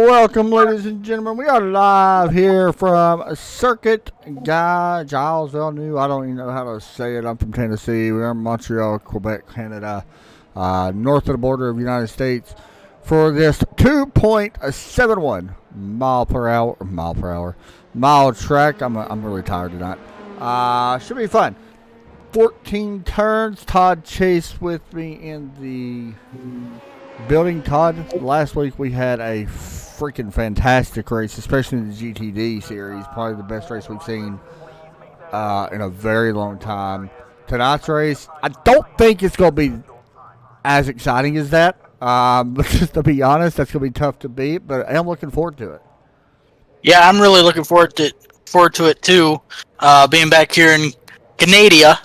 Welcome, ladies and gentlemen. We are live here from Circuit Giles Villeneuve. I don't even know how to say it. I'm from Tennessee. We are in Montreal, Quebec, Canada, north of the border of the United States, for this 2.71 mile track. I'm really tired tonight. Should be fun. 14 turns. Todd Chase with me in the building. Todd, last week we had a freaking fantastic race, especially in the GTD series. Probably the best race we've seen in a very long time. Tonight's race, I don't think it's going to be as exciting as that. Just to be honest, that's going to be tough to beat, but I'm looking forward to it. Yeah, I'm really looking forward to it too. Being back here in Canada,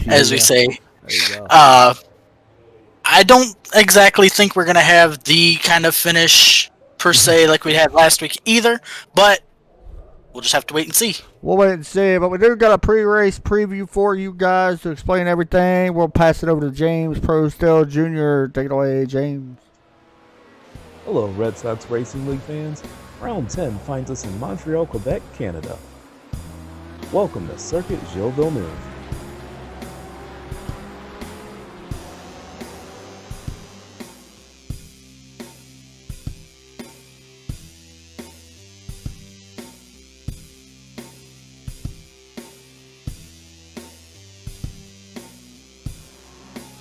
as we say. There you go. I don't exactly think we're going to have the kind of finish, per se, like we had last week either, but we'll just have to wait and see. We'll wait and see, but we do got a pre-race preview for you guys to explain everything. We'll pass it over to James Prostel Jr. Take it away, James. Hello, Red Sox Racing League fans. Round 10 finds us in Montreal, Quebec, Canada. Welcome to Circuit Gilles Villeneuve.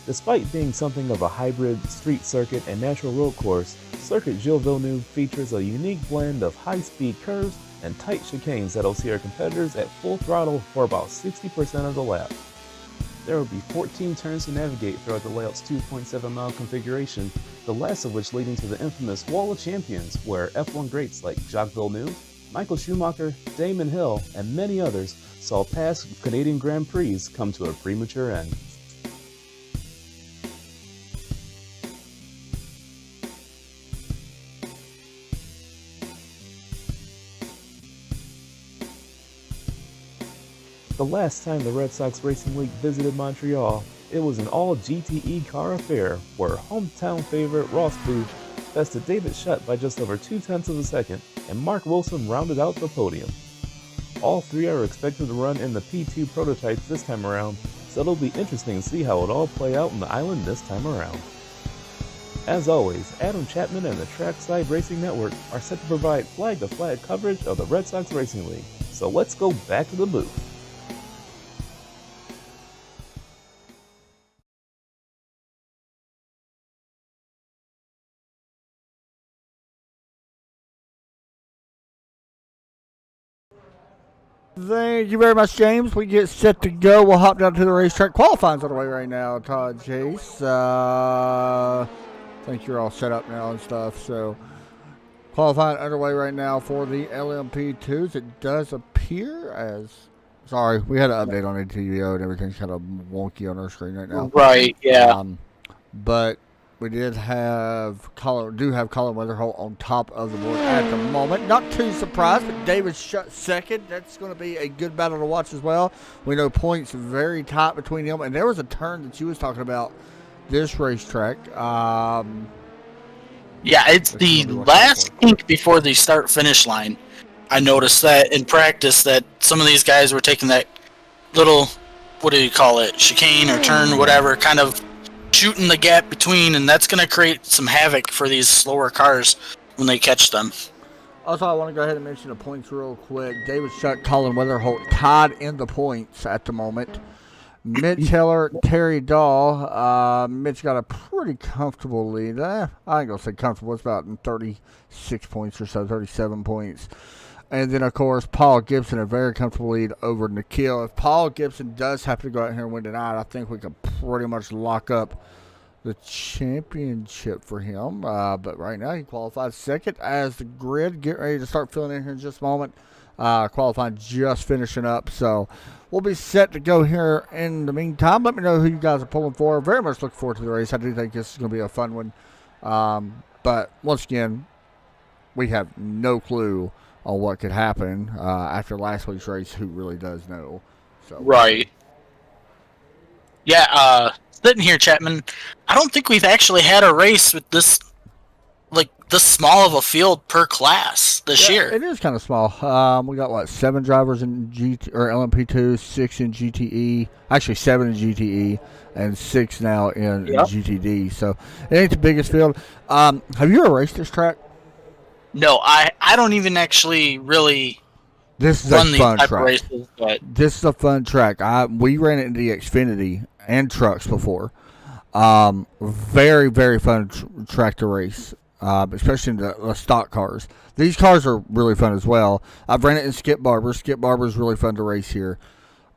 Despite being something of a hybrid street circuit and natural road course, Circuit Gilles Villeneuve features a unique blend of high-speed curves and tight chicanes that'll see our competitors at full throttle for about 60% of the lap. There will be 14 turns to navigate throughout the layout's 2.7-mile configuration, the last of which leading to the infamous Wall of Champions, where F1 greats like Jacques Villeneuve, Michael Schumacher, Damon Hill, and many others saw past Canadian Grand Prix come to a premature end. The last time the Red Sox Racing League visited Montreal, it was an all-GTE car affair where hometown favorite Ross Booth bested David Shutt by just over 0.2 of a second, and Mark Wilson rounded out the podium. All three are expected to run in the P2 prototypes this time around, so it'll be interesting to see how it all play out on the island this time around. As always, Adam Chapman and the Trackside Racing Network are set to provide flag-to-flag coverage of the Red Sox Racing League, so let's go back to the booth. Thank you very much, James. We get set to go. We'll hop down to the racetrack. Qualifying's on the way right now, Todd Chase. I think you're all set up now and stuff. So, qualifying underway right now for the LMP2s. It does appear as... Sorry, we had an update on ATVO and everything's kind of wonky on our screen right now. Right, yeah. But we have Colin Weatherholt on top of the board at the moment. Not too surprised, but David Shutt second. That's going to be a good battle to watch as well. We know points very tight between them. And there was a turn that you was talking about this racetrack. Yeah, it's the last kink before the start-finish line. I noticed that in practice that some of these guys were taking that little, what do you call it, chicane or turn, whatever, kind of shooting the gap between, and that's going to create some havoc for these slower cars when they catch them. Also, I want to go ahead and mention the points real quick. David Shutt, Colin Weatherholt tied in the points at the moment. Mitch Heller, Terry Dahl. Mitch got a pretty comfortable lead. I ain't going to say comfortable. It's about 36 points or so, 37 points. And then, of course, Paul Gibson, a very comfortable lead over Nikhil. If Paul Gibson does have to go out here and win tonight, I think we can pretty much lock up the championship for him. But right now, he qualifies second as the grid. Get ready to start filling in here in just a moment. Qualifying just finishing up. So we'll be set to go here in the meantime. Let me know who you guys are pulling for. Very much looking forward to the race. I do think this is going to be a fun one. But once again, we have no clue on what could happen after last week's race. Who really does know? So right. Yeah, sitting here, Chapman, I don't think we've actually had a race with this, like, small of a field per class this year. It is kind of small. We got 7 drivers in LMP2, 6 in GTE. Actually, 7 in GTE and 6 now in GTD. So it ain't the biggest field. Have you ever raced this track? No, I don't even actually really. This is a fun track. Races, but this is a fun track. We ran it in the Xfinity and trucks before. Very, very fun track to race, especially in the stock cars. These cars are really fun as well. I've ran it in Skip Barber. Skip Barber is really fun to race here.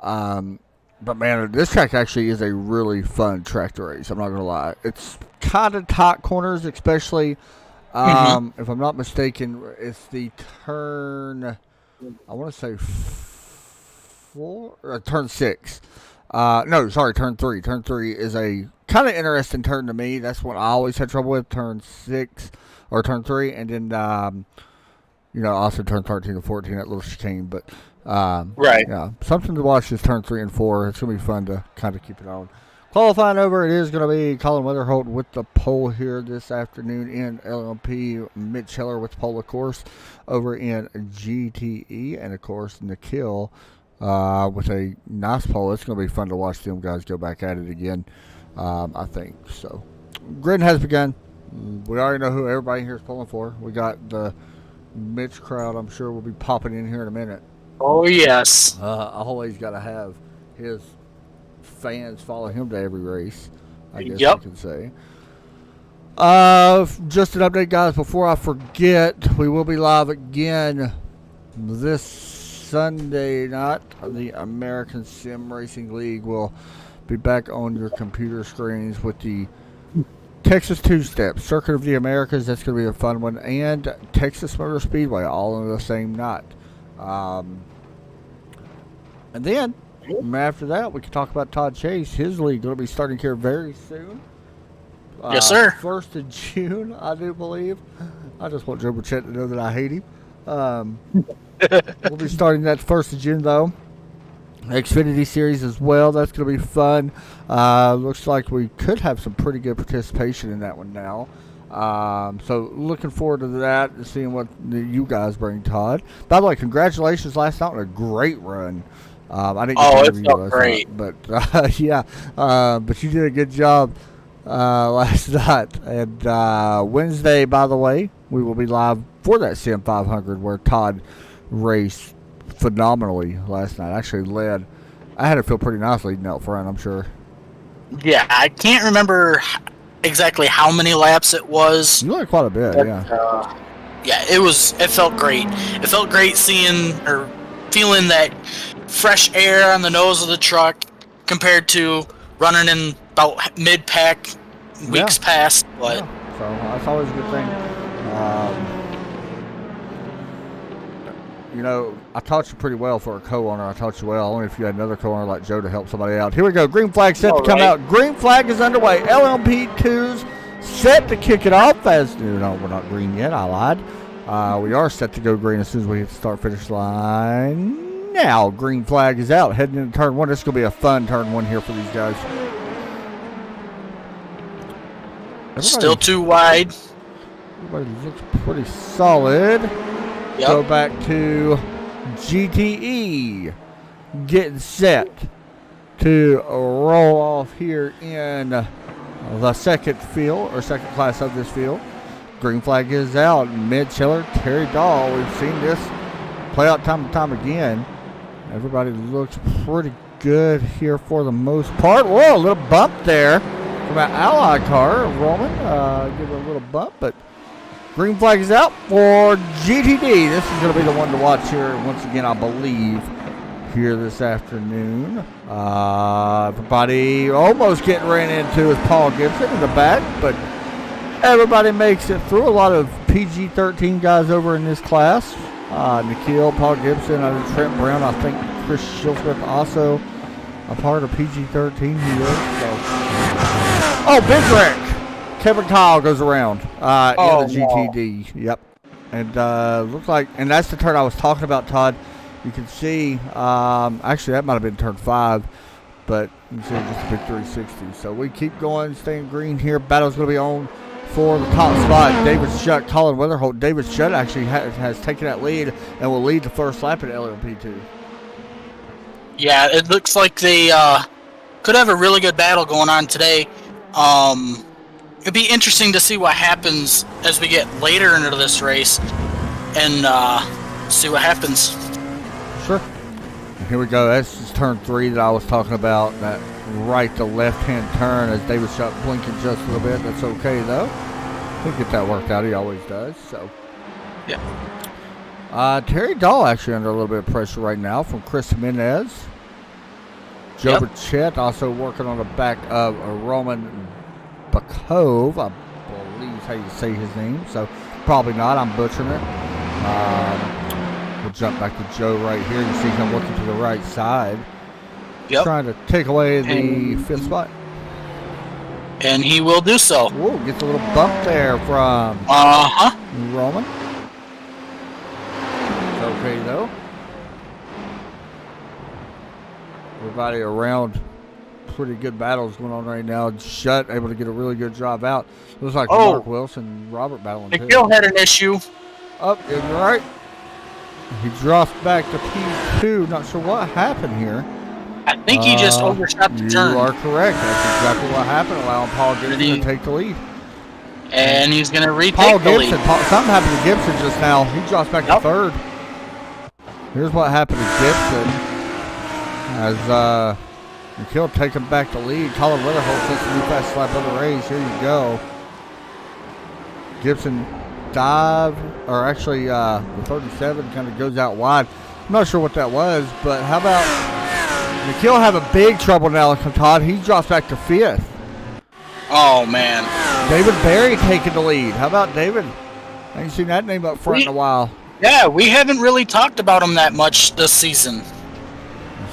But, man, this track actually is a really fun track to race. I'm not going to lie. It's kind of tight corners, especially, if I'm not mistaken, it's the turn... I want to say turn 6. Turn 3. Turn 3 is a kind of interesting turn to me. That's what I always had trouble with, turn 6 or turn 3. And then, also turn 13 and 14, that little chicane. But, right. Yeah, something to watch is turn 3 and 4. It's going to be fun to kind of keep it on. Qualifying over, it is going to be Colin Weatherholt with the pole here this afternoon in LMP. Mitch Heller with the pole, of course, over in GTE. And, of course, Nikhil with a nice pole. It's going to be fun to watch them guys go back at it again, I think. So, grid has begun. We already know who everybody here is pulling for. We got the Mitch crowd, I'm sure, will be popping in here in a minute. Oh, yes. Always got to have his fans follow him to every race, I guess you can say. Just an update, guys, before I forget, we will be live again this Sunday night. The American Sim Racing League will be back on your computer screens with the Texas Two-Step, Circuit of the Americas. That's going to be a fun one, and Texas Motor Speedway all on the same night. And then after that, we can talk about Todd Chase. His league going to be starting here very soon. Yes, sir. 1st of June, I do believe. I just want Joe Burchett to know that I hate him. We'll be starting that 1st of June, though. Xfinity Series as well. That's going to be fun. Looks like we could have some pretty good participation in that one now. So looking forward to that and seeing what you guys bring, Todd. By the way, congratulations last night on a great run. I didn't get to interview you last night, but but you did a good job last night. And Wednesday, by the way, we will be live for that Sim 500 where Todd raced phenomenally last night. Actually led. I had to feel pretty nice leading out front, I'm sure. Yeah, I can't remember exactly how many laps it was. You led quite a bit, but, it felt great. It felt great feeling that fresh air on the nose of the truck compared to running in about mid-pack weeks past. But so that's always a good thing. I taught you pretty well for a co-owner. I taught you well. Only if you had another co-owner like Joe to help somebody out. Here we go. Green flag set to come out. Green flag is underway. LMP2's set to kick it off. No, we're not green yet. I lied. We are set to go green as soon as we hit the start-finish line. Now, green flag is out. Heading into turn 1. This is going to be a fun turn 1 here for these guys. Still too wide. Everybody looks pretty solid. Yep. Go back to GTE. Getting set to roll off here in the second field, or second class of this field. Green flag is out. Mitch Heller, Terry Dahl. We've seen this play out time and time again. Everybody looks pretty good here for the most part. Whoa, a little bump there from an ally car. Roman give it a little bump, but green flag is out for GTD. This is going to be the one to watch here once again, I believe, here this afternoon. Everybody almost getting ran into with Paul Gibson in the back, but everybody makes it through. A lot of PG-13 guys over in this class. Nikhil, Paul Gibson, Trent Brown, I think Chris Shilsmith also a part of PG-13 here. So. Big wreck. Kevin Kyle goes around in the GTD. Yep. And looks like, and that's the turn I was talking about, Todd. You can see, actually that might have been turn 5, but you can see just a big 360. So we keep going, staying green here. Battle's going to be on for the top spot. David Shutt, Colin Weatherholt. David Shutt actually has taken that lead and will lead the first lap at LMP2. Yeah, it looks like they could have a really good battle going on today. It'd be interesting to see what happens as we get later into this race and see what happens. Sure. And here we go. This is turn 3 that I was talking about. That right to left-hand turn as David Shutt blinking just a little bit. That's okay, though. He'll get that worked out. He always does. So, yeah. Terry Dahl actually under a little bit of pressure right now from Chris Jimenez. Joe Burchett also working on the back of Roman Bakov, I believe is how you say his name. So, probably not. I'm butchering it. We'll jump back to Joe right here. You see him looking to the right side. Trying to take away the 5th spot. And he will do so. Whoa, gets a little bump there from Roman. It's okay, though. Everybody around. Pretty good battles going on right now. Shutt able to get a really good drive out. Looks like Mark Wilson, Robert battling too. McGill had an issue. Up, you're right. He drops back to P2. Not sure what happened here. I think he just overshot the turn. You are correct. That's exactly what happened, allowing Paul Gibson to take the lead. And he's going to retake Paul the lead. Gibson. Something happened to Gibson just now. He drops back to 3rd. Here's what happened to Gibson. As McKill taking back the lead. Colin Weatherholt sets the new fast lap of the race. Here you go. Gibson dive, or actually the 37 kind of goes out wide. I'm not sure what that was, but how about McKill have a big trouble now, Todd. He drops back to 5th. Oh, man. David Berry taking the lead. How about David? I ain't seen that name up front in a while. Yeah, we haven't really talked about him that much this season.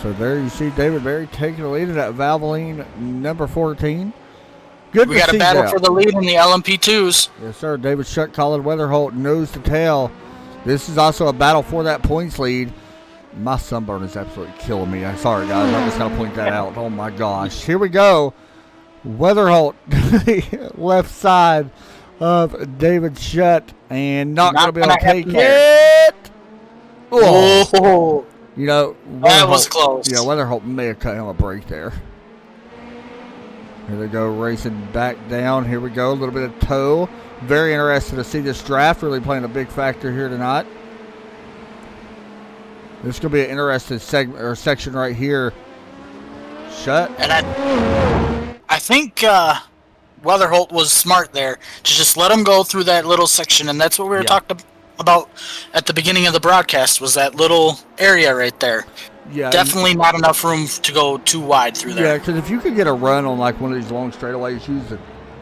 So there you see David Berry taking the lead in that Valvoline number 14. Good we got a battle for the lead in the LMP2s. Yes, sir. David Shutt, Colin Weatherholt, nose to tail. This is also a battle for that points lead. My sunburn is absolutely killing me. I'm sorry, guys. I'm just going to point that out. Oh, my gosh. Here we go. Weatherholt, left side of David Shutt, and not going to be able to take it. Oh. You know, that was close. Yeah, Weatherholt may have cut him a break there. Here they go, racing back down. Here we go, a little bit of toe. Very interested to see this draft really playing a big factor here tonight. This is going to be an interesting segment or section right here. Shutt. And I think Weatherholt was smart there to just let him go through that little section, and that's what we were talking about at the beginning of the broadcast, was that little area right there. Yeah, definitely not enough room to go too wide through there. Yeah, because if you could get a run on like one of these long straightaways, use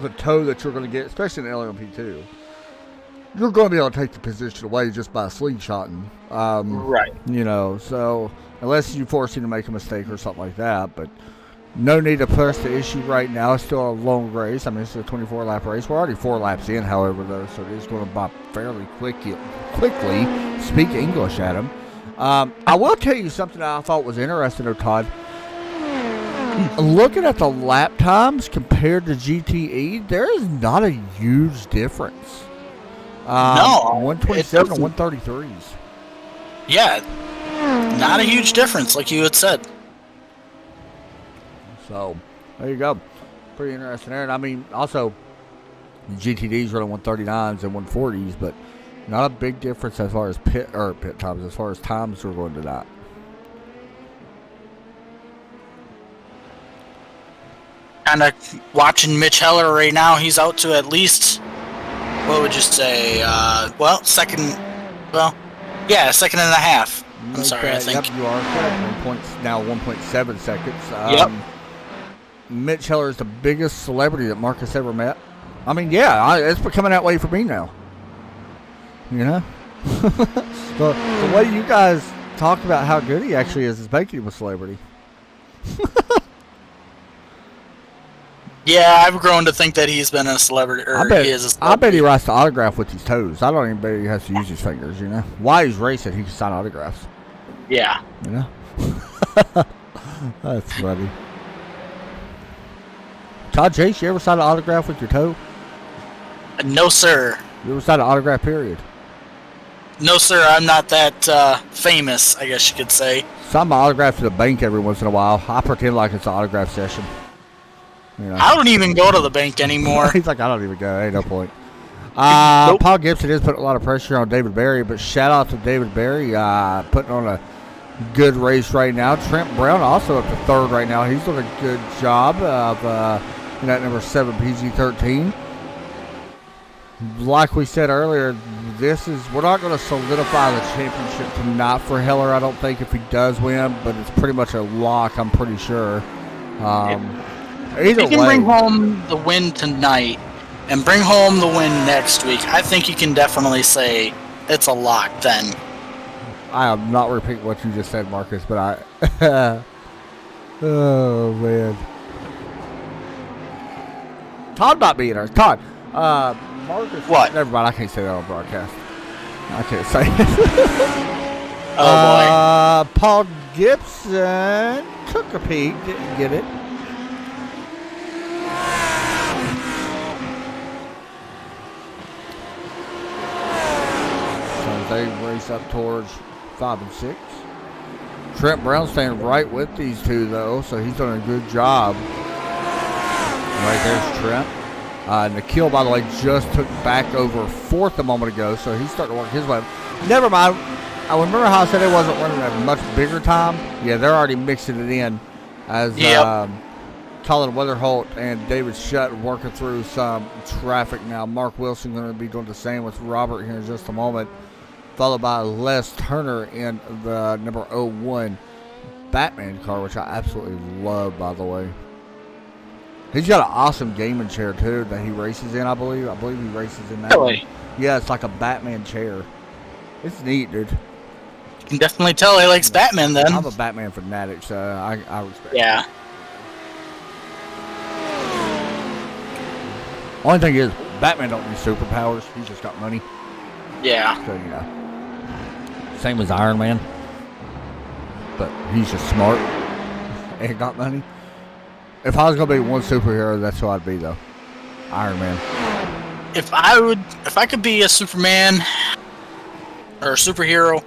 the toe that you're going to get, especially in LMP2, you're going to be able to take the position away just by slingshotting. Right. You know, so unless you force him to make a mistake or something like that, but no need to press the issue right now. It's still a long race. I mean, it's a 24-lap race. We're already 4 laps in, however, though, so it is going to bop fairly quickly. Speak English, Adam. I will tell you something that I thought was interesting, though, Todd. Looking at the lap times compared to GTE, there is not a huge difference. No. 127 and 133s. Yeah, not a huge difference, like you had said. So, there you go. Pretty interesting there. And I mean, also, GTDs running 139s and 140s, but not a big difference as far as pit times, as far as times we're going to that. Kind of watching Mitch Heller right now. He's out to at least, what would you say? Second and a half. I'm sorry, I think. Yep, you are correct. Now 1.7 seconds. Yep. Mitch Heller is the biggest celebrity that Marcus ever met. I mean, yeah, it's becoming that way for me now. You know? the way you guys talk about how good he actually is making him a celebrity. Yeah, I've grown to think that he's been a celebrity. He is a celebrity. I bet he writes the autograph with his toes. I don't even bet he has to use his fingers, you know? While he's racing, he can sign autographs. Yeah. You know? That's funny. Todd Chase, you ever sign an autograph with your toe? No, sir. It was not an autograph period. No, sir. I'm not that famous, I guess you could say. Sign my autograph to the bank every once in a while. I pretend like it's an autograph session. You know. I don't even go to the bank anymore. He's like, I don't even go. Ain't no point. Nope. Paul Gibson is putting a lot of pressure on David Berry, but shout out to David Berry putting on a good race right now. Trent Brown also up to third right now. He's doing a good job of that number 7 PG-13. Like we said earlier, we're not going to solidify the championship tonight for Heller, I don't think, if he does win, but it's pretty much a lock, I'm pretty sure. Either If he can way, bring home the win tonight and bring home the win next week, I think you can definitely say it's a lock then. I am not repeating what you just said, Marcus, but I... oh, man. Todd might be in there. Todd, Marcus... What? Never mind, I can't say that on broadcast. I can't say it. Oh, boy. Paul Gibson took a peek, didn't get it. So they race up towards 5 and 6. Trent Brown staying right with these two, though, so he's done a good job. Right there's Trent. Nikhil, by the way, just took back over 4th a moment ago, so he's starting to work his way. Never mind. I remember how I said it wasn't running at a much bigger time. Yeah, they're already mixing it in as Colin Weatherholt and David Shutt working through some traffic now. Mark Wilson going to be doing the same with Robert here in just a moment, followed by Les Turner in the number 01 Batman car, which I absolutely love, by the way. He's got an awesome gaming chair, too, that he races in, I believe. I believe he races in that. Really? Yeah, it's like a Batman chair. It's neat, dude. You can definitely tell he likes Batman then. I'm a Batman fanatic, so I respect it. Yeah. Only thing is, Batman don't need superpowers. He's just got money. Yeah. So, you know. Same as Iron Man. But he's just smart and got money. If I was going to be one superhero, that's who I'd be, though. Iron Man. If I could be a Superman or a superhero,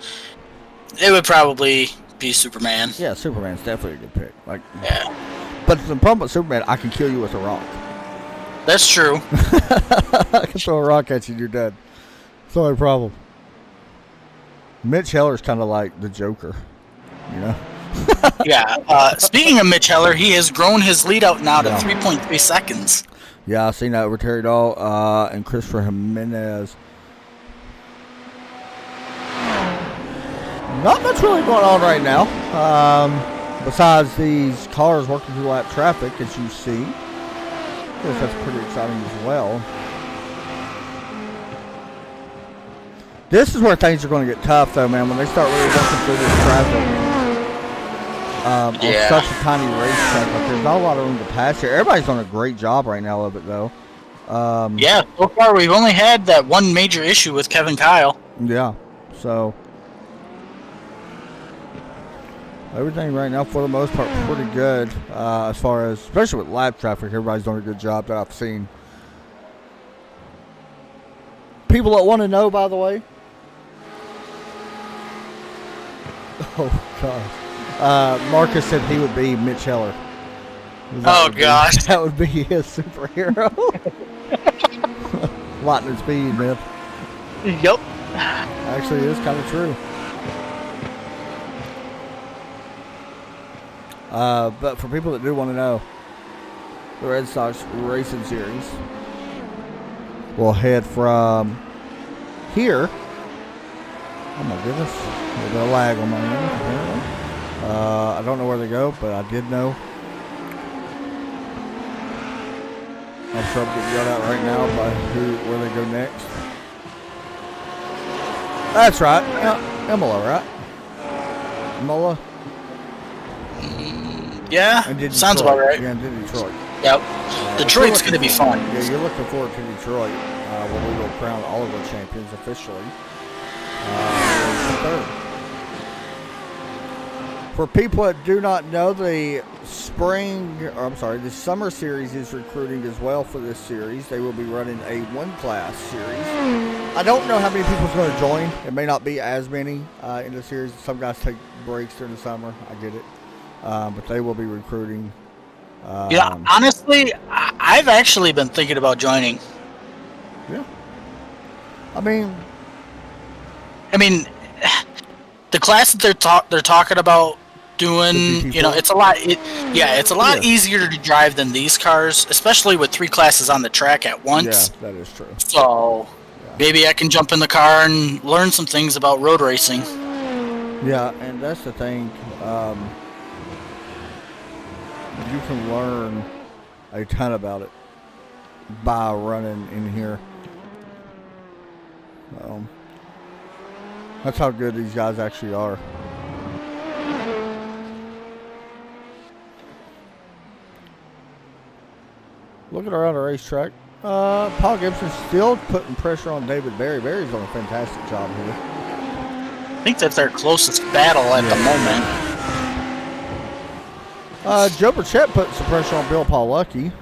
it would probably be Superman. Yeah, Superman's definitely a good pick. Yeah. But the problem with Superman, I can kill you with a rock. That's true. I can throw a rock at you and you're dead. It's the only problem. Mitch Heller's kind of like the Joker, you know? Yeah. Speaking of Mitch Heller, he has grown his lead out now to 3.3 seconds. Yeah, I've seen that over Terry Dahl and Christopher Jimenez. Not much really going on right now. Besides these cars working through lap traffic, as you see. I guess that's pretty exciting as well. This is where things are going to get tough, though, man, when they start really working through this traffic. On such a tiny racetrack, like there's not a lot of room to pass here. Everybody's done a great job right now of it, though. Yeah, so far we've only had that one major issue with Kevin Kyle. Yeah, so everything right now, for the most part, pretty good as far as, especially with lap traffic. Everybody's done a good job that I've seen. People that want to know, by the way. Oh, gosh. Marcus said he would be Mitch Heller. Gosh. That would be his superhero. Lightning speed, man. Yep. Actually, it is kind of true. But for people that do want to know, the Red Sox Racing Series will head from here. Oh my goodness. There's a bit of lag on my end, apparently. I don't know where they go, but I did know. I'm sure I'm getting yelled out right now by where they go next. That's right. Yeah, Imola, right? Imola? Yeah, And sounds about right. Yeah, and then Detroit. Yep. Detroit's going to be fun. Yeah, you're looking forward to Detroit when we will crown all of our champions officially. Third. For people that do not know, the summer series is recruiting as well for this series. They will be running a one-class series. I don't know how many people's going to join. It may not be as many in the series. Some guys take breaks during the summer. I get it. But they will be recruiting. Honestly, I've actually been thinking about joining. Yeah. I mean, the class that they're talking about doing, it's a lot. It's a lot easier to drive than these cars, especially with 3 classes on the track at once. Yeah, that is true. So maybe I can jump in the car and learn some things about road racing. Yeah, and that's the thing. You can learn a ton about it by running in here. That's how good these guys actually are. Looking around the racetrack, Paul Gibson's still putting pressure on David Berry. Berry's doing a fantastic job here. I think that's their closest battle at the moment. Joe Burchett putting some pressure on Bill Palucki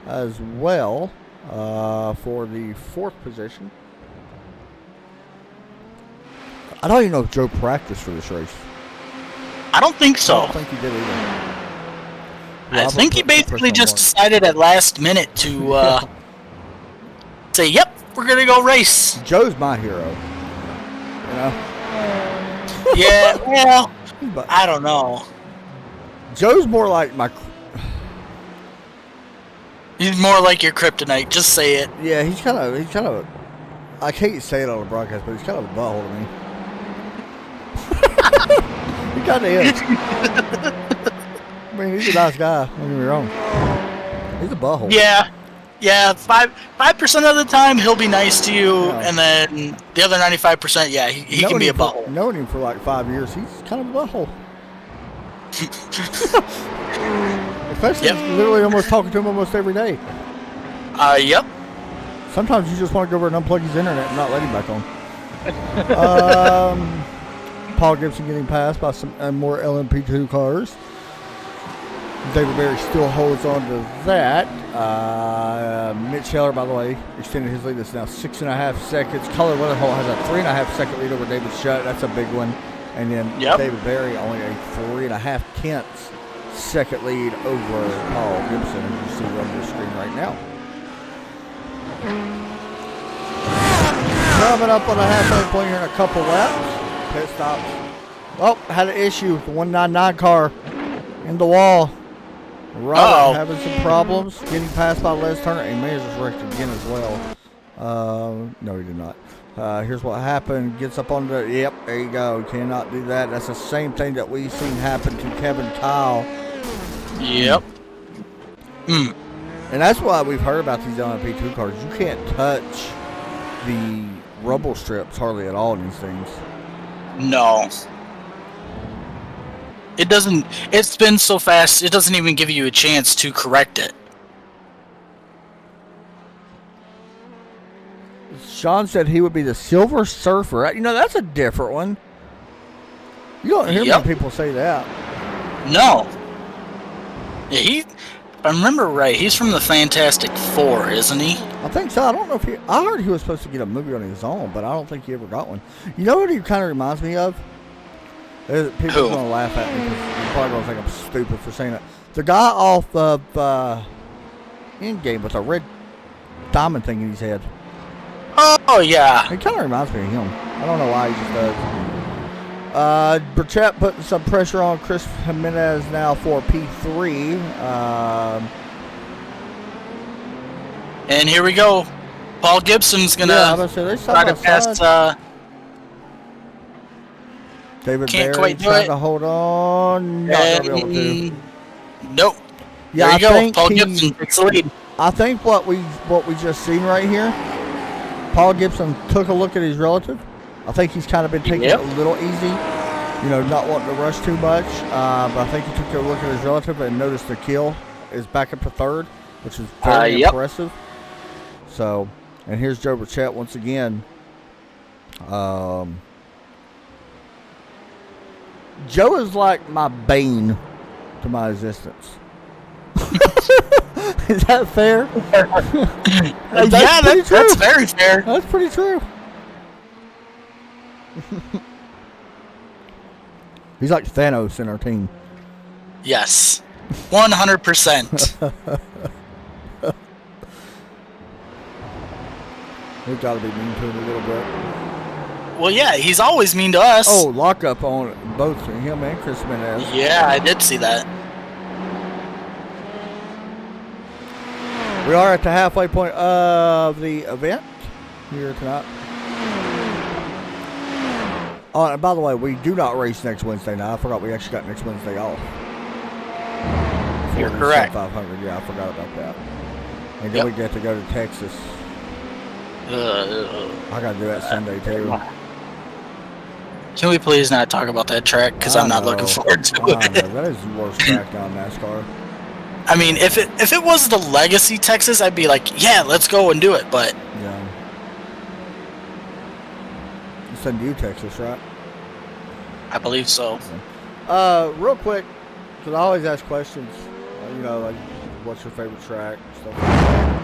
as well for the 4th position. I don't even know if Joe practiced for this race. I don't think so. I don't think he did either. I think he basically just decided at last minute to say, "Yep, we're gonna go race." Joe's my hero. Yeah, well, I don't know. Joe's more like my. He's more like your kryptonite. Just say it. Yeah, he's kind of. I can't say it on the broadcast, but he's kind of a butthole to me. He kind of is. I mean, he's a nice guy. Don't get me wrong. He's a butthole. Yeah. 5% of the time he'll be nice to you, and then the other 95%, he can be a butthole. Knowing him for like 5 years, he's kind of a butthole. Especially, he's literally almost talking to him almost every day. Yep. Sometimes you just want to go over and unplug his internet and not let him back on. Paul Gibson getting passed by some more LMP2 cars. David Berry still holds on to that. Mitch Heller, by the way, extended his lead. It's now 6.5 seconds. Colin Weatherholt has a 3.5 second lead over David Shutt. That's a big one. And then David Berry only a 3.5 tenths second lead over Paul Gibson, as you see on your screen right now. Coming up on the halfway point here in a couple laps. Pit stops. Oh, had an issue with the 199 car in the wall. Robert having some problems getting passed by Les Turner, and may have just wrecked again as well. No, he did not. Here's what happened. Gets up on the. Yep, there you go. Cannot do that. That's the same thing that we've seen happen to Kevin Kyle. Yep. And that's why we've heard about these LMP2 cars. You can't touch the rubble strips hardly at all in these things. No. It doesn't. It spins so fast, it doesn't even give you a chance to correct it. Sean said he would be the Silver Surfer. You know, that's a different one. You don't hear many people say that. No. Yeah, if I remember right, he's from the Fantastic Four, isn't he? I think so. I don't know if I heard he was supposed to get a movie on his own, but I don't think he ever got one. You know what he kind of reminds me of? People are going to laugh at me because you're probably going to think I'm stupid for saying it. The guy off of Endgame with a red diamond thing in his head. Oh, yeah. He kind of reminds me of him. I don't know why he just does. Burchett putting some pressure on Chris Jimenez now for P3. And here we go. Paul Gibson's going to try to pass... David Can't Berry quite do trying it. to hold on. Not going to be able to. Nope. Yeah, there you go. Paul Gibson takes the lead. I think what we just seen right here, Paul Gibson took a look at his relative. I think he's kind of been taking it a little easy, not wanting to rush too much. But I think he took a look at his relative and noticed the kill is back up to third, which is very impressive. So, and here's Joe Burchett once again. Joe is like my bane to my existence. Is that fair? That's very fair. That's pretty true. He's like Thanos in our team. Yes, 100%. We've got to be mean to him a little bit. Well, yeah, he's always mean to us. Oh, lockup on both him and Chris Menez. Yeah, I did see that. We are at the halfway point of the event here tonight. Oh, and by the way, we do not race next Wednesday night. I forgot we actually got next Wednesday off. You're correct. 500, yeah, I forgot about that. And then we get to go to Texas. I got to do that Sunday, too. Can we please not talk about that track? Because I'm not looking forward to it. That is the worst track down NASCAR. I mean, if it was the Legacy Texas, I'd be like, yeah, let's go and do it. But yeah, it's in New Texas, right? I believe so. Real quick, because I always ask questions. Like, what's your favorite track? Stuff like that.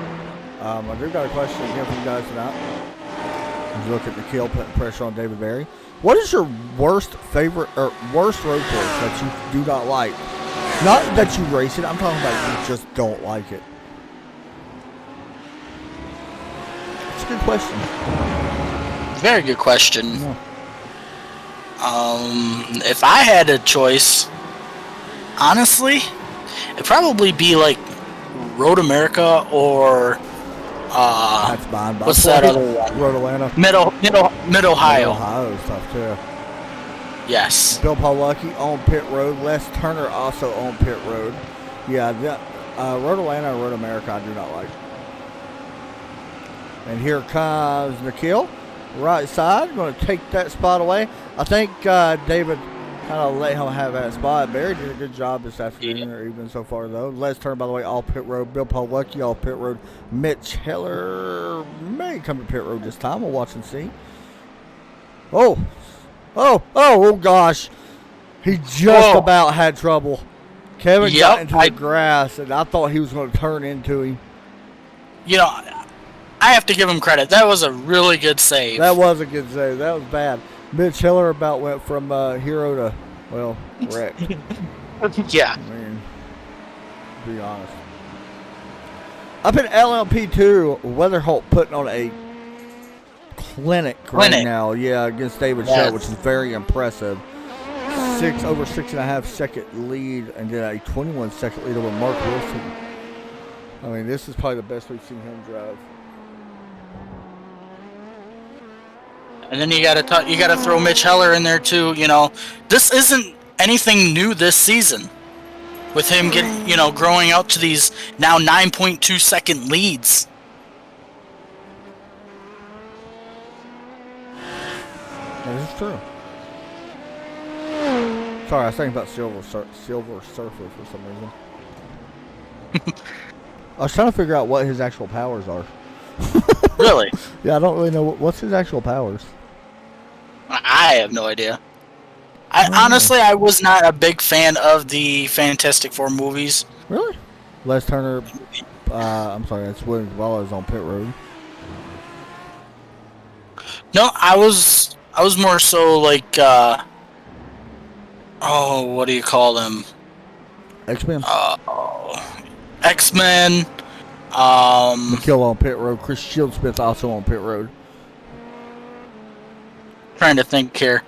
I do got a question again for you guys tonight. Let's look at the kill, putting pressure on David Berry. What is your worst road course that you do not like? Not that you race it. I'm talking about you just don't like it. It's a good question. Very good question. Yeah. If I had a choice, honestly, it'd probably be like Road America or That's mine. what's that other one? Road Atlanta. Mid Ohio. Ohio stuff too. Yes. Bill Pawlucky on pit road. Les Turner also on pit road. Yeah, Road Atlanta and Road America I do not like. And here comes Nikhil. Right side. Going to take that spot away. I think David kind of let him have that spot. Barry did a good job this afternoon or evening so far, though. Les Turner, by the way, all pit road. Bill Pawlucky, all pit road. Mitch Heller may come to pit road this time. We'll watch and see. Oh, gosh. He just about had trouble. Kevin got into the grass, and I thought he was going to turn into him. I have to give him credit. That was a really good save. That was a good save. That was bad. Mitch Heller about went from hero to, wreck. Yeah. I mean, to be honest. Up in LMP2, Weatherholt putting on a clinic right now. Yeah, against David Shutt, which is very impressive. Over 6.5 second lead, and then a 21 second lead over Mark Wilson. I mean, this is probably the best we've seen him drive. And then you gotta throw Mitch Heller in there too. This isn't anything new this season. With him getting, growing out to these now 9.2 second leads. That is true. Sorry, I was thinking about Silver Surfer for some reason. I was trying to figure out what his actual powers are. Really? Yeah, I don't really know what's his actual powers. I have no idea. Honestly, I was not a big fan of the Fantastic Four movies. Really? Les Turner, I'm sorry, that's Williams Wallace on pit road. No, I was more so like, what do you call them? X-Men. X-Men. McKill on pit road. Chris Shieldsmith also on pit road. Trying to think here.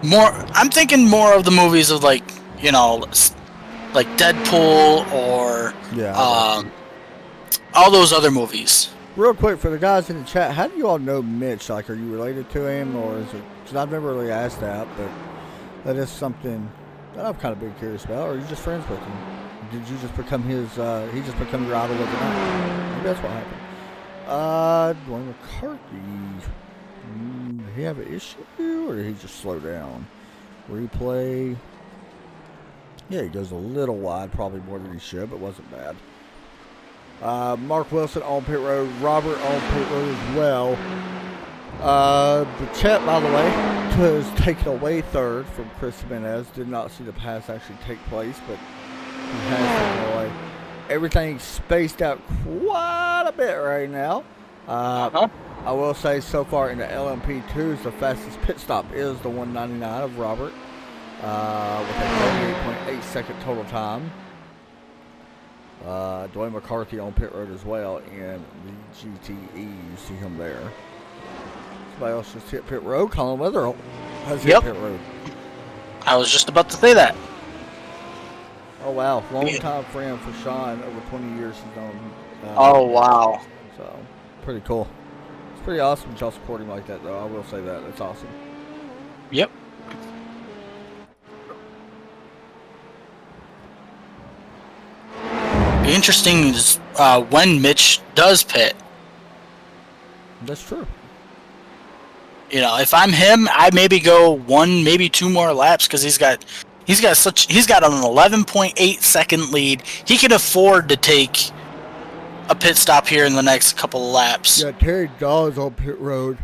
I'm thinking more of the movies of like Deadpool or all those other movies. Real quick, for the guys in the chat, how do you all know Mitch? Like, are you related to him, or is it? Because I've never really asked that, but that is something that I've kind of been curious about. Or are you just friends with him? Did you just become he just become your idol overnight? Maybe that's what happened. Dwayne McCarthy. Did he have an issue, or did he just slow down? Replay. Yeah, he goes a little wide, probably more than he should, but wasn't bad. Mark Wilson on pit road. Robert on pit road as well. Chet, by the way, was taken away third from Chris Jimenez. Did not see the pass actually take place, but he has taken away. Everything's spaced out quite a bit right now. I will say so far in the LMP2s, the fastest pit stop is the 199 of Robert with a 38.8 second total time. Dwayne McCarthy on pit road as well in the GTE. You see him there. Somebody else just hit pit road. Colin Weatherholt has hit pit road. I was just about to say that. Oh, wow. Long time friend for Sean. Over 20 years he's known. Oh, wow. So, pretty cool. It's pretty awesome that y'all support him like that, though. I will say that. That's awesome. Yep. Be interesting is when Mitch does pit. That's true. You know, if I'm him, I maybe go 1, maybe 2 more laps because he's got an 11.8 second lead. He can afford to take a pit stop here in the next couple of laps. Yeah, Terry Dawes on pit road.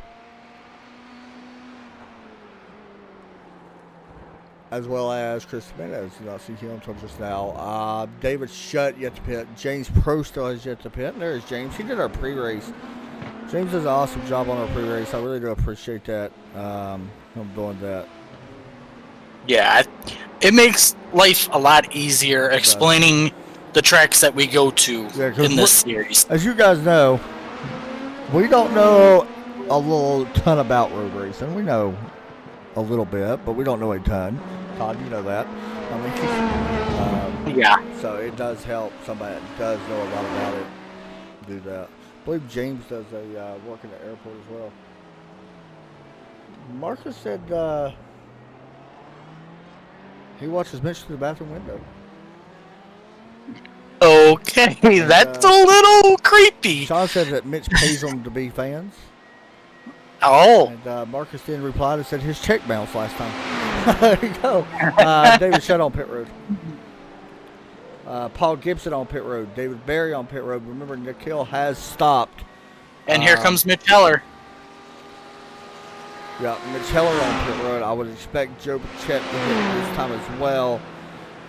As well as Chris Jimenez. Did not see him until just now. David Shutt yet to pit. James Prosto has yet to pit. And there's James. He did our pre-race. James does an awesome job on our pre-race. I really do appreciate that. Him doing that. Yeah, it makes life a lot easier explaining the tracks that we go to in this series. As you guys know, we don't know a little ton about road racing. We know a little bit, but we don't know a ton. Todd, you know that. I mean, yeah. So it does help somebody that does know a lot about it do that. I believe James does a work in the airport as well. Marcus said he watches Mitch through the bathroom window. Okay, that's a little creepy. Sean said that Mitch pays them to be fans. Oh. And Marcus then replied and said his check bounced last time. There you go. David Shutt on pit road. Paul Gibson on pit road. David Berry on pit road. Remember, Nikhil has stopped. And here comes Mitch Heller. Yeah, Mitch Heller on pit road. I would expect Joe Chet to hit this time as well,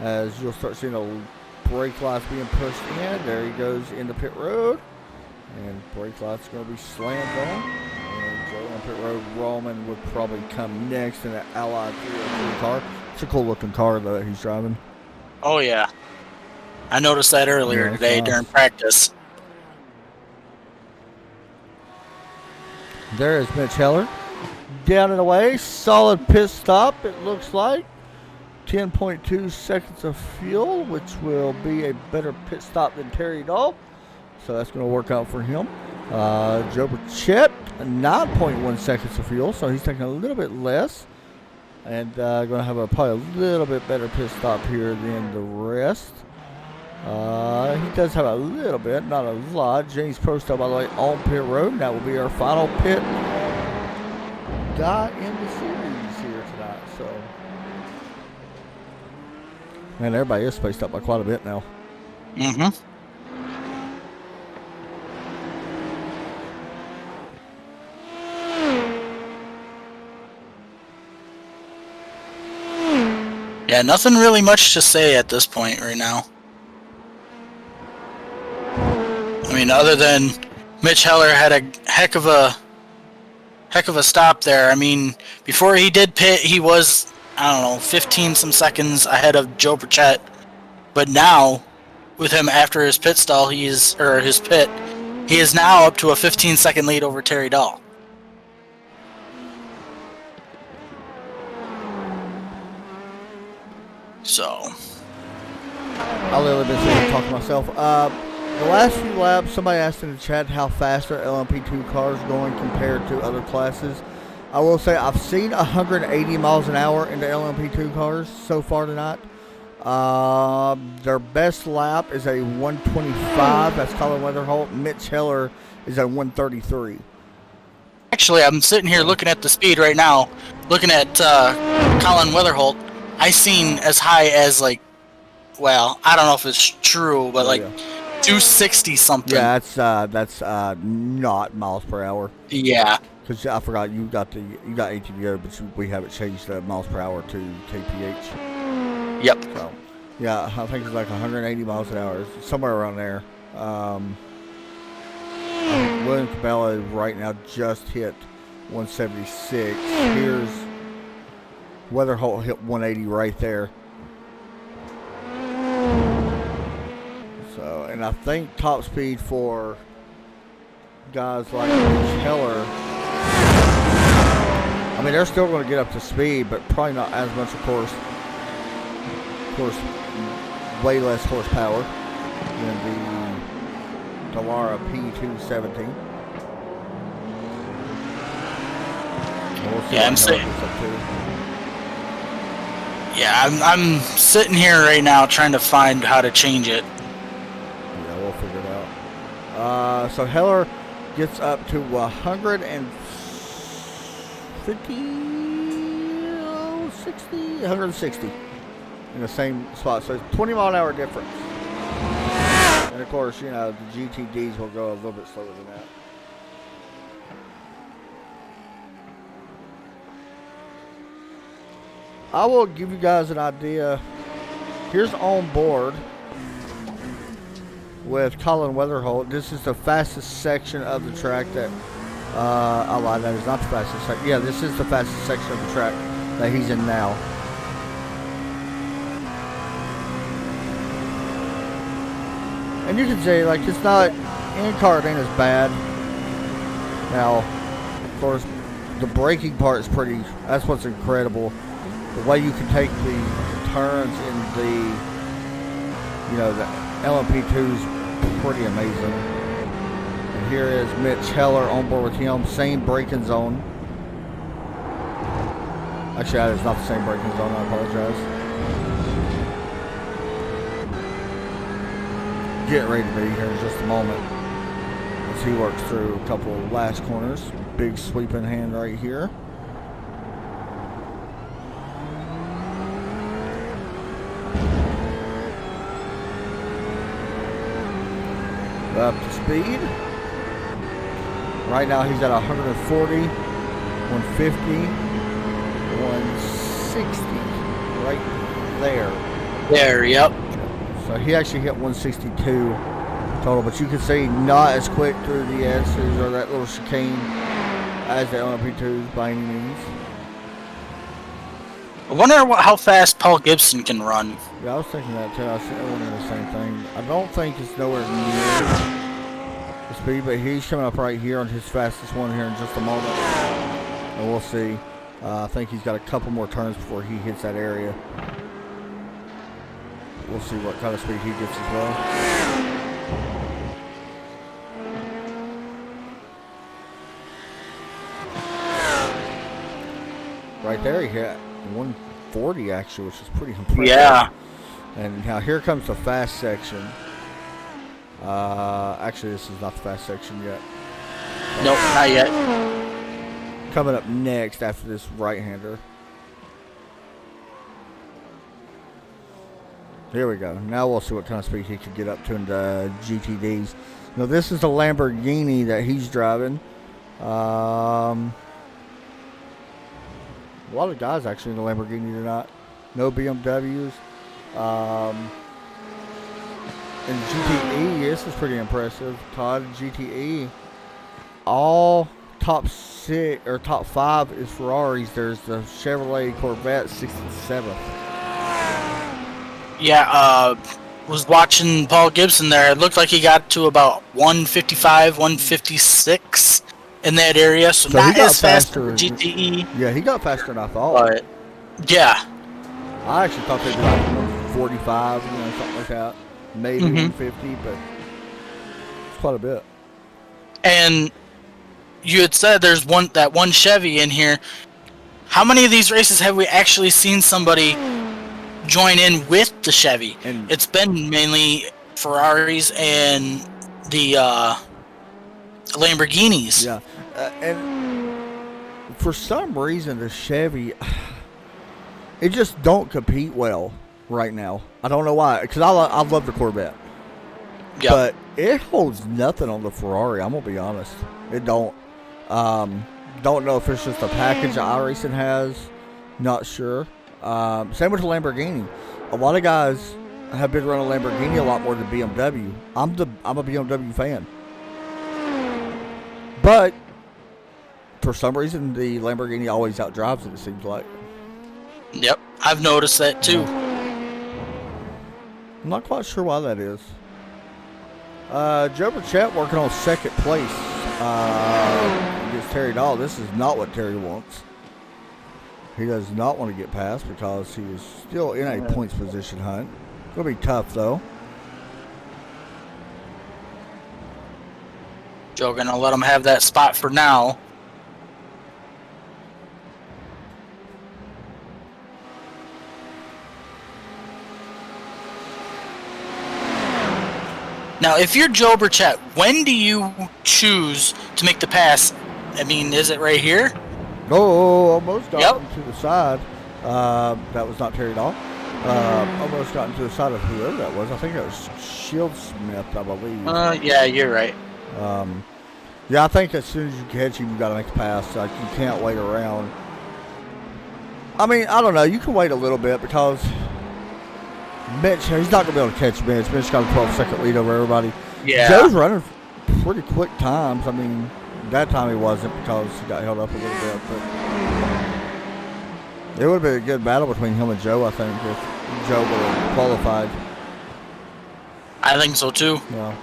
as you'll start seeing the brake lights being pushed in. There he goes into pit road. And brake lights going to be slammed on. And Joe on pit road. Roman would probably come next in an Allied 303 car. It's a cool looking car that he's driving. Oh, yeah. I noticed that earlier today during practice. There is Mitch Heller. Down and away. Solid pit stop, it looks like. 10.2 seconds of fuel, which will be a better pit stop than Terry Dahl. So that's going to work out for him. Joe Burchett, 9.1 seconds of fuel, so he's taking a little bit less. And going to have probably a little bit better pit stop here than the rest. He does have a little bit, not a lot. James Prosto, by the way, on pit road. That will be our final pit guy in the series here tonight. So, man, everybody is spaced up by quite a bit now. Mm-hmm. Yeah, nothing really much to say at this point right now. I mean, other than Mitch Heller had a heck of a stop there. I mean, before he did pit, he was, I don't know, 15 some seconds ahead of Joe Burchett. But now, with him after his pit stall, he is now up to a 15-second lead over Terry Dahl. So, I'll let this talk to myself. The last few laps, somebody asked in the chat how fast are LMP2 cars going compared to other classes. I will say I've seen 180 miles an hour in the LMP2 cars so far tonight. Their best lap is a 125. That's Colin Weatherholt. Mitch Heller is a 133. Actually, I'm sitting here looking at the speed right now, looking at Colin Weatherholt. I seen as high as I don't know if it's true, but 260 something. Yeah, that's not miles per hour. Yeah. Because I forgot you got ATVO, but we haven't changed the miles per hour to kph. Yep. So yeah, I think it's like 180 miles an hour, somewhere around there. William Cabela right now just hit 176. Here's Weatherholt hit 180 right there. So, and I think top speed for guys like Keller, I mean, they're still going to get up to speed, but probably not as much, of course, way less horsepower than the Dallara P270. Yeah, I'm saying. Yeah, I'm sitting here right now trying to find how to change it. Yeah, we'll figure it out. So Heller gets up to 160 in the same spot. So it's 20 mile an hour difference. And of course, the GTDs will go a little bit slower than that. I will give you guys an idea. Here's on board with Colin Weatherholt. This is the fastest section of the track that I lied, that is not the fastest section. Yeah, this is the fastest section of the track that he's in now. And you can say, like, it's not, in-car it ain't as bad. Now, of course, the braking part is that's what's incredible. The way you can take the turns in the LMP2 is pretty amazing. And here is Mitch Heller on board with him. Same braking zone. Actually, that is not the same braking zone. I apologize. Get ready to be here in just a moment as he works through a couple of last corners. Big sweeping hand right here. Up to speed. Right now he's at 140, 150, 160. Right there. There, yep. So he actually hit 162 total, but you can see not as quick through the S's or that little chicane as the LMP2s by any means. I wonder how fast Paul Gibson can run. Yeah, I was thinking that too. I was wondering the same thing. I don't think it's nowhere near the speed, but he's coming up right here on his fastest one here in just a moment. And we'll see. I think he's got a couple more turns before he hits that area. We'll see what kind of speed he gets as well. Right there, he hit 140 actually, which is pretty impressive. Yeah. And now here comes the fast section. Actually, this is not the fast section yet. Nope, not yet. Coming up next after this right-hander. Here we go. Now we'll see what kind of speed he can get up to in the GTDs. Now this is the Lamborghini that he's driving. A lot of guys actually in the Lamborghini tonight. No BMWs. And GTE, this is pretty impressive. Todd GTE. All top 6 or top 5 is Ferraris. There's the Chevrolet Corvette 67th. Yeah, was watching Paul Gibson there. It looked like he got to about 155, 156 in that area. So not as fast as GTE. Yeah, he got faster than I thought. But, yeah. I actually thought they'd be like 45, something like that. Maybe 150, but it's quite a bit. And you had said there's that one Chevy in here. How many of these races have we actually seen somebody join in with the Chevy? And it's been mainly Ferraris and the Lamborghinis. Yeah, and for some reason the Chevy, it just don't compete well right now. I don't know why, because I love the Corvette. Yep. But it holds nothing on the Ferrari. I'm gonna be honest, it don't. Don't know if it's just a package that iRacing has. Not sure. Same with the Lamborghini. A lot of guys have been running Lamborghini a lot more than BMW. I'm a BMW fan. But for some reason, the Lamborghini always outdrives it, it seems like. Yep, I've noticed that too. I'm not quite sure why that is. Joe Burchett working on second place against Terry Dahl. This is not what Terry wants. He does not want to get past because he is still in a points position hunt. It'll be tough though. Joe gonna let him have that spot for now. Now, if you're Joe Burchett, when do you choose to make the pass? I mean, is it right here? Oh, almost got him to the side. That was not Terry Dahl. Almost got into the side of whoever that was. I think it was Shield Smith, I believe. Yeah, you're right. Yeah, I think as soon as you catch him, you got to make the pass. Like, you can't wait around. I mean, I don't know. You can wait a little bit because Mitch, he's not going to be able to catch Mitch. Mitch got a 12-second lead over everybody. Yeah. Joe's running pretty quick times. I mean, that time he wasn't because he got held up a little bit. But it would have been a good battle between him and Joe, I think, if Joe would have qualified. I think so, too. Yeah.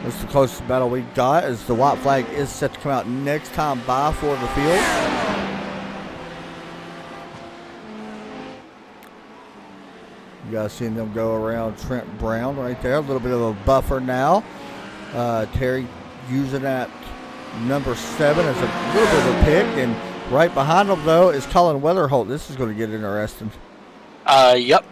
This is the closest battle we got, as the white flag is set to come out next time by for the field. You guys seeing them go around Trent Brown right there. A little bit of a buffer now. Terry using that number 7 as a little bit of a pick. And right behind him, though, is Colin Weatherholt. This is going to get interesting. Yep.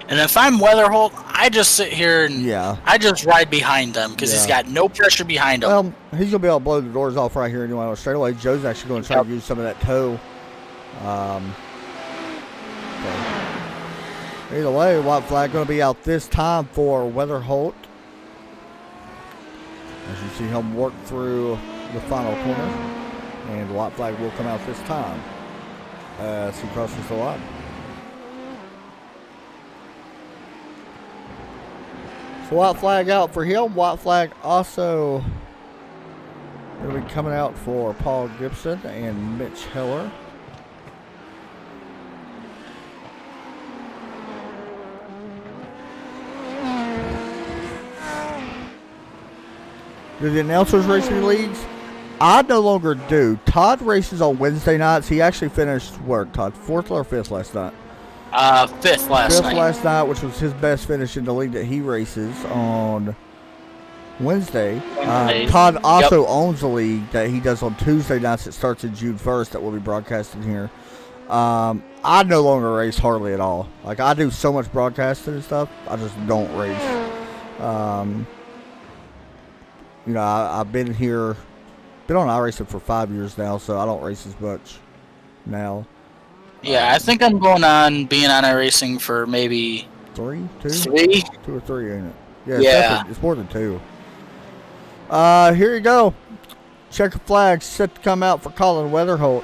And if I'm Weatherholt, I just sit here and I just ride behind him because he's got no pressure behind him. Well, he's going to be able to blow the doors off right here anyway on straight away. Joe's actually going to try to use some of that toe. Either way, white flag going to be out this time for Weatherholt. As you see him work through the final corner. And the white flag will come out this time as he crosses the line. So white flag out for him. White flag also going to be coming out for Paul Gibson and Mitch Heller. Do the announcers race in the leagues? I no longer do. Todd races on Wednesday nights. He actually finished, Todd? 4th or 5th last night? 5th last night. 5th last night, which was his best finish in the league that he races on Wednesday. Todd also owns the league that he does on Tuesday nights. It starts in June 1st that will be broadcasting here. I no longer race hardly at all. Like, I do so much broadcasting and stuff. I just don't race. You know, I've been here, been on iRacing for 5 years now, so I don't race as much now. Yeah, I think I'm going on being on iRacing for maybe 3, 2, 3, 2 or 3, ain't it? Yeah. It's more than 2. Here you go. Checker flag set to come out for Colin Weatherholt.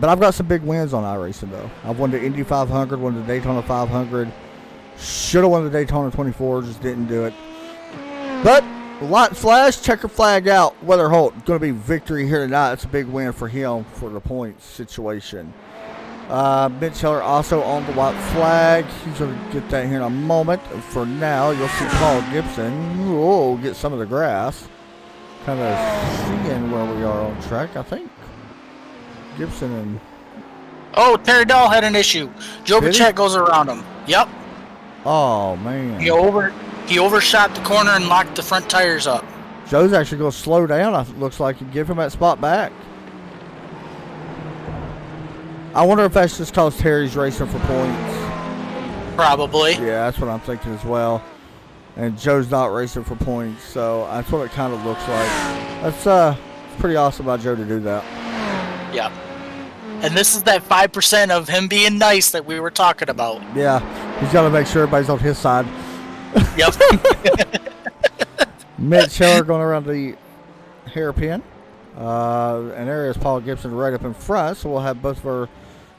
But I've got some big wins on iRacing though. I've won the Indy 500, won the Daytona 500. Should have won the Daytona 24, just didn't do it. But light flash, checker flag out. Weatherholt going to be victory here tonight. It's a big win for him for the points situation. Mitch Heller also on the white flag. He's going to get that here in a moment. For now, you'll see Paul Gibson. Oh, get some of the grass. Kind of seeing where we are on track, I think. Gibson and... Oh, Terry Dahl had an issue. Joe Burchett goes around him. Yep. Oh, man. He overshot the corner and locked the front tires up. Joe's actually going to slow down. It looks like and give him that spot back. I wonder if that's just because Terry's racing for points. Probably. Yeah, that's what I'm thinking as well. And Joe's not racing for points, so that's what it kind of looks like. That's pretty awesome by Joe to do that. Yeah. And this is that 5% of him being nice that we were talking about. Yeah, he's got to make sure everybody's on his side. Yep. Mitch Heller going around the hairpin. And there is Paul Gibson right up in front, so we'll have both of our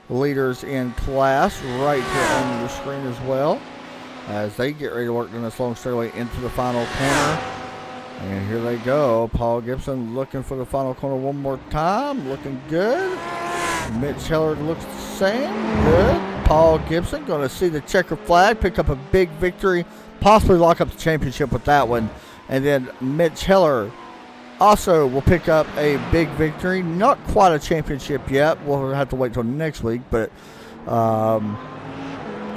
leaders in class right here on the screen as well as they get ready to work down this long straightaway into the final corner. And here they go. Paul Gibson looking for the final corner one more time. Looking good. Mitch Heller looks the same. Good. Paul Gibson going to see the checker flag, pick up a big victory, possibly lock up the championship with that one. And then Mitch Heller also will pick up a big victory. Not quite a championship yet. We'll have to wait till next week. But Colin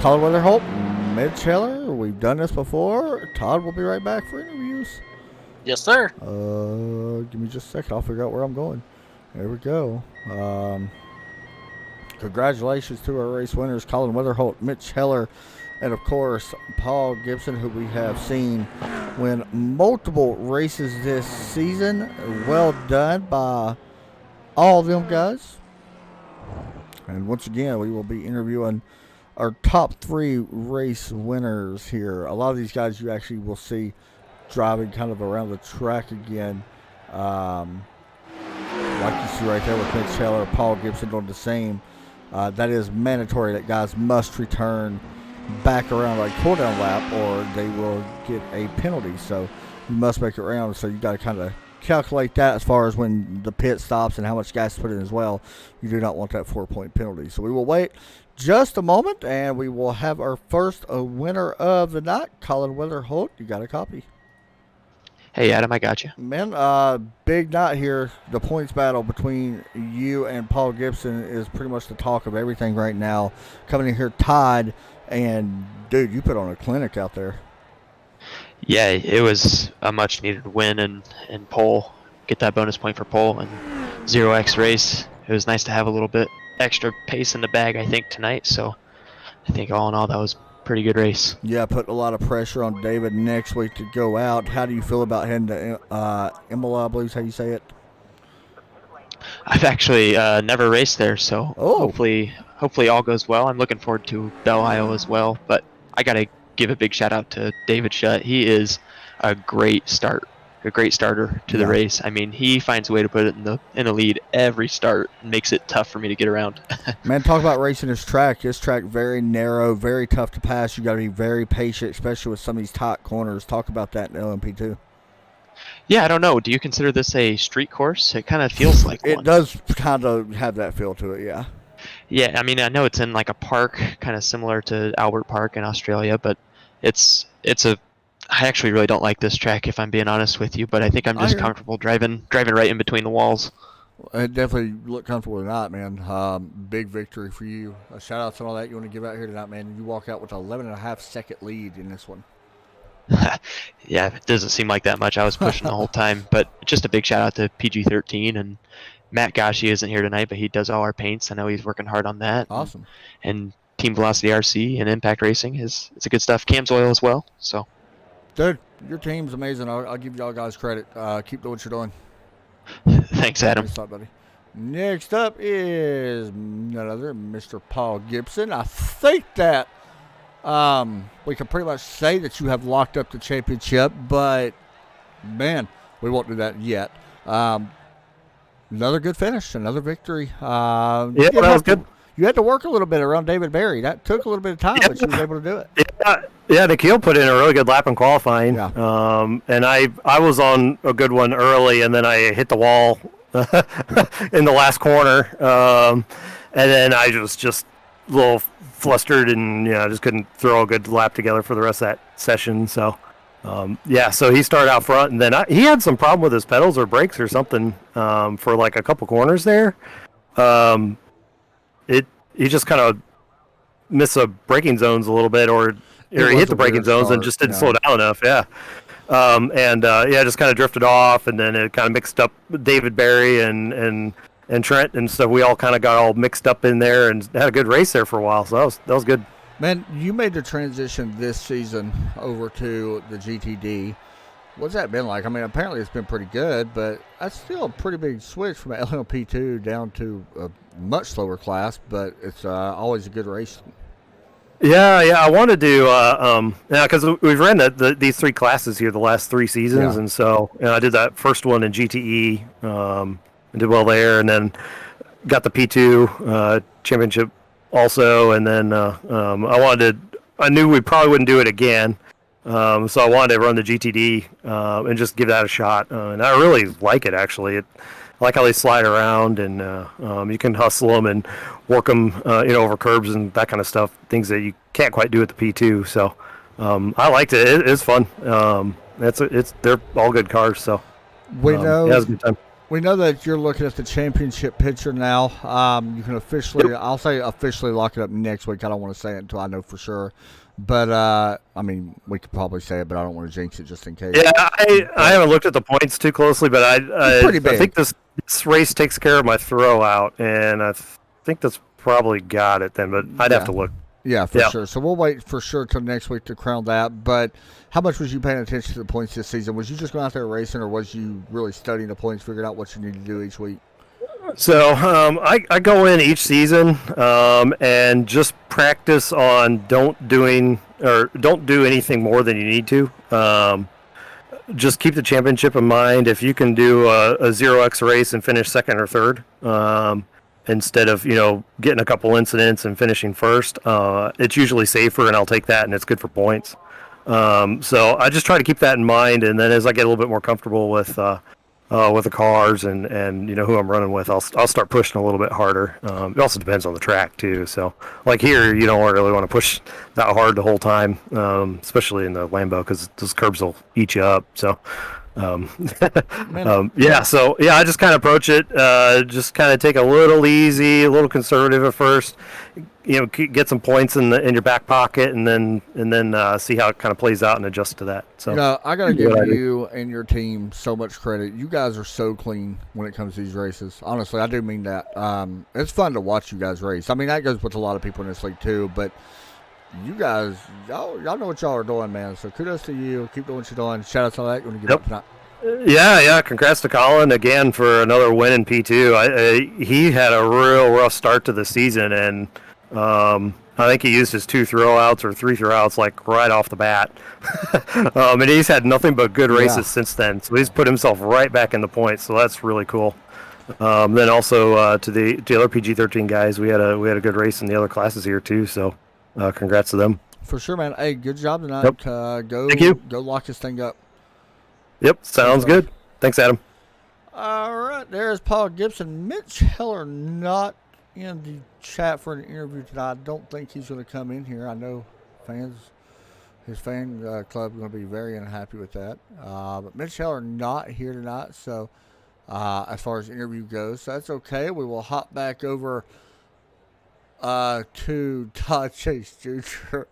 Weatherholt, Mitch Heller, we've done this before. Todd will be right back for interviews. Yes, sir. Give me just a second. I'll figure out where I'm going. There we go. Congratulations to our race winners, Colin Weatherholt, Mitch Heller, and of course, Paul Gibson, who we have seen win multiple races this season. Well done by all of them guys. And once again, we will be interviewing our top 3 race winners here. A lot of these guys you actually will see driving kind of around the track again. Like you see right there with Mitch Heller, Paul Gibson doing the same. That is mandatory that guys must return back around like cool down lap or they will get a penalty. So you must make it around. So you got to kind of calculate that as far as when the pit stops and how much gas to put in as well. You do not want that 4-point penalty. So we will wait just a moment and we will have our first winner of the night, Colin Weatherholt. You got a copy. Hey, Adam, I got you. Man, big night here. The points battle between you and Paul Gibson is pretty much the talk of everything right now. Coming in here tied, and, dude, you put on a clinic out there. Yeah, it was a much-needed win and pole. Get that bonus point for pole and 0x race. It was nice to have a little bit extra pace in the bag, I think, tonight. So I think all in all, that was pretty good race. Yeah, put a lot of pressure on David next week to go out. How do you feel about heading to Imola, I believe is how you say it? I've actually never raced there, so hopefully all goes well. I'm looking forward to Belle Isle as well, but I got to give a big shout out to David Shutt. He is a great starter to the race. I mean, he finds a way to put it in the lead every start and makes it tough for me to get around. Man, talk about racing this track. This track very narrow, very tough to pass. You got to be very patient, especially with some of these tight corners. Talk about that in LMP2. Yeah, I don't know. Do you consider this a street course? It kind of feels like it one. Does kind of have that feel to it, yeah. Yeah, I mean, I know it's in like a park, kind of similar to Albert Park in Australia, but I actually really don't like this track, if I'm being honest with you, but I think I'm just comfortable driving right in between the walls. It definitely looked comfortable tonight, man. Big victory for you. Shout outs and all that you want to give out here tonight, man. You walk out with an 11.5-second lead in this one. Yeah, it doesn't seem like that much. I was pushing the whole time, but just a big shout out to PG13 and Matt Gashi isn't here tonight, but he does all our paints. I know he's working hard on that. Awesome. And Team Velocity RC and Impact Racing it's a good stuff. Cam's Oil as well. So, dude, your team's amazing. I'll give y'all guys credit. Keep doing what you're doing. Thanks, Adam. Thanks, buddy. Next up is none other Mr. Paul Gibson. I think that we can pretty much say that you have locked up the championship, but man, we won't do that yet. Another good finish, another victory. Yeah, that was good. You had to work a little bit around David Berry. That took a little bit of time, but you was able to do it. Yeah, Nikhil put in a really good lap in qualifying. Yeah. And I was on a good one early, and then I hit the wall in the last corner. And then I was just a little flustered and just couldn't throw a good lap together for the rest of that session. So, so he started out front, and then he had some problem with his pedals or brakes or something for like a couple corners there. He just kind of missed the braking zones a little bit, or he hit the braking zones and just didn't slow down enough. Yeah. Just kind of drifted off, and then it kind of mixed up David Berry and Trent and stuff. We all kind of got all mixed up in there and had a good race there for a while. So that was good. Man, you made the transition this season over to the GTD. What's that been like? I mean, apparently it's been pretty good, but that's still a pretty big switch from LMP2 down to a much slower class, but it's always a good race. Yeah, I wanted to, because we've ran these 3 classes here the last 3 seasons, and so I did that first one in GTE, and did well there, and then got the P2 championship also, and then I knew we probably wouldn't do it again, so I wanted to run the GTD and just give that a shot, and I really like it actually. I like how they slide around, and you can hustle them and work them, over curbs and that kind of stuff. Things that you can't quite do at the P2. So I liked it. It's fun. They're all good cars. So we know it was a good time. We know that you're looking at the championship picture now. You can officially, I'll say officially lock it up next week. I don't want to say it until I know for sure. But, I mean, we could probably say it, but I don't want to jinx it just in case. Yeah, I haven't looked at the points too closely, but I think this race takes care of my throw out, and I think that's probably got it then, but I'd have to look. Yeah, for sure. So we'll wait for sure till next week to crown that. But how much was you paying attention to the points this season? Was you just going out there racing, or was you really studying the points, figuring out what you need to do each week? So I go in each season and just practice on don't do anything more than you need to. Just keep the championship in mind. If you can do a 0x race and finish second or third, instead of getting a couple incidents and finishing first, it's usually safer, and I'll take that, and it's good for points. So I just try to keep that in mind, and then as I get a little bit more comfortable with the cars and who I'm running with, I'll start pushing a little bit harder. It also depends on the track too. So like here, you don't really want to push that hard the whole time, especially in the Lambo, because those curbs will eat you up. So I just kind of approach it, just kind of take a little easy, a little conservative at first, get some points in your back pocket, and then see how it kind of plays out and adjust to that. So I gotta give you and your team so much credit. You guys are so clean when it comes to these races. Honestly, I do mean that. It's fun to watch you guys race. I mean, that goes with a lot of people in this league too, but you guys, y'all know what y'all are doing, man. So kudos to you. Keep doing what you're doing. Shout out to that when you get up tonight. Yeah. Congrats to Colin again for another win in P2. He had a real rough start to the season, and I think he used his 2 throwouts or 3 throwouts like right off the bat. And he's had nothing but good races since then. So he's put himself right back in the points. So that's really cool. Then also to the other PG-13 guys, we had a good race in the other classes here too. So congrats to them. For sure, man. Hey, good job tonight. Yep. Thank you. Go lock this thing up. Yep, sounds good. Thanks, Adam. All right, there's Paul Gibson. Mitch Heller not in the chat for an interview tonight. I don't think he's going to come in here. I know his fan club is going to be very unhappy with that. But Mitch Heller not here tonight, so as far as the interview goes, so that's okay. We will hop back over to Todd Chase Jr.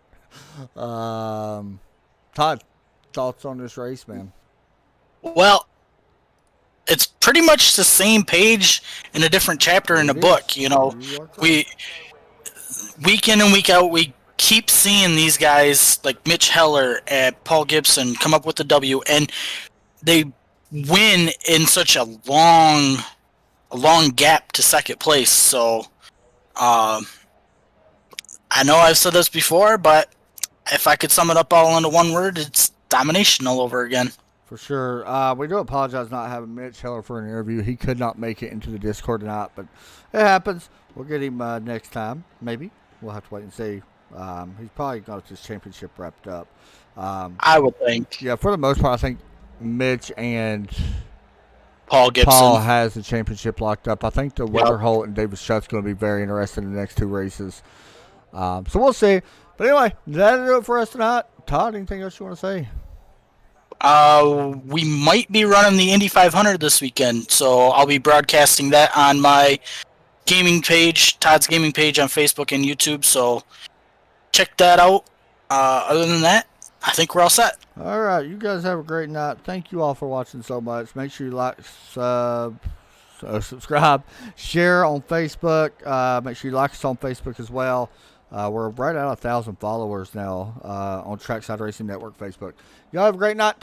Todd, thoughts on this race, man? Well, it's pretty much the same page in a different chapter in the book. We week in and week out, we keep seeing these guys like Mitch Heller and Paul Gibson come up with the W, and they win in such a long gap to second place. So, I know I've said this before, but if I could sum it up all into one word, it's domination all over again. For sure. We do apologize not having Mitch Heller for an interview. He could not make it into the Discord tonight, but it happens. We'll get him next time, maybe. We'll have to wait and see. He's probably got his championship wrapped up. I would think. Yeah, for the most part, I think Mitch and Paul Gibson. Paul has the championship locked up. I think the Weatherholt and David Shutt's going to be very interested in the next 2 races. So we'll see. But anyway, that'll do it for us tonight. Todd, anything else you want to say? We might be running the Indy 500 this weekend, so I'll be broadcasting that on my gaming page, Todd's gaming page on Facebook and YouTube, so check that out. Other than that, I think we're all set. All right, you guys have a great night. Thank you all for watching so much. Make sure you like, subscribe, share on Facebook. Make sure you like us on Facebook as well. We're right at 1,000 followers now on Trackside Racing Network Facebook. Y'all have a great night.